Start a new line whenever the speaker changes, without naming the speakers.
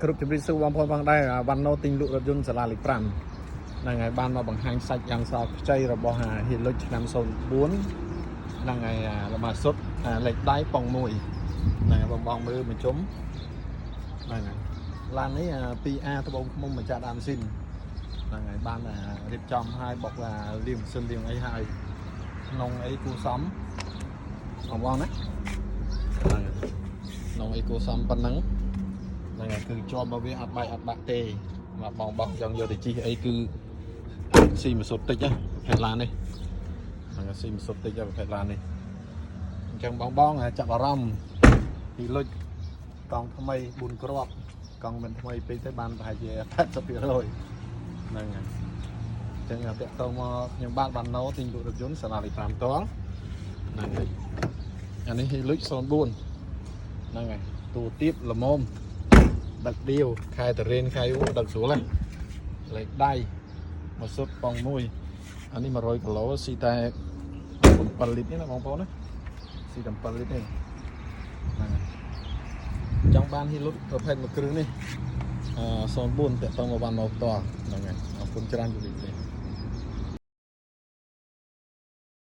គ្រប់ជម្រាបសួរបងប្អូនផងដែរវណ្ណោទិញលក់រថយន្តសាលាលេខ5ហ្នឹងហើយបានមកបង្ហាញសាច់យ៉ាងសខ្ចីរបស់ហៀលុចឆ្នាំ04ហ្នឹងហើយរបស់សុទ្ធលេខដៃប៉ុង1ហ្នឹងហើយបងមើលមកជុំហ្នឹងហើយឡាននេះ 2A ត្បូងឃុំម្ចាស់ដើមស៊ីនហ្នឹងហើយបានរៀបចំឲ្យបុកលាងម៉ាស៊ីនលាងអីហើយក្នុងអីគូសំបងណាហ្នឹងក្នុងអីគូសំប៉ុណ្ណឹងហ្នឹងហើយគឺជាប់មកវាអត់បាយអត់បាក់ទេមកបងបោះចង់យកទៅជីអីគឺស៊ីម៉ាស៊ូតតិចណាប្រភេទឡាននេះហ្នឹងហើយស៊ីម៉ាស៊ូតតិចប្រភេទឡាននេះអញ្ចឹងបងចាប់អារម្មណ៍ពីលុចកង់ថ្មី4គ្រាប់កង់មិនថ្មីពេកទេបានប្រហែលជា 80% ហ្នឹងហើយអញ្ចឹងតាក់ទងមកខ្ញុំបានណូទិញលក់រថយន្តសាលាលេខ5តងហ្នឹងហើយអានេះលុច04ហ្នឹងហើយទូទៀបល្មមដឹកដៀវខែតរេនខែដឹកស្រួលលេខដៃមកសុទ្ធប៉ុង1អានេះ100គីឡូស៊ីតែ7លីត្រនេះណាបងប្អូនណាស៊ីតែ7លីត្រនេះហ្នឹងហើយចង់បានហ៊ីលុតប្រភេទមួយគ្រឿងនេះ04តាក់ទងមកបានមកផ្ទាល់ហ្នឹងហើយអរគុណច្រើនជម្រាបលា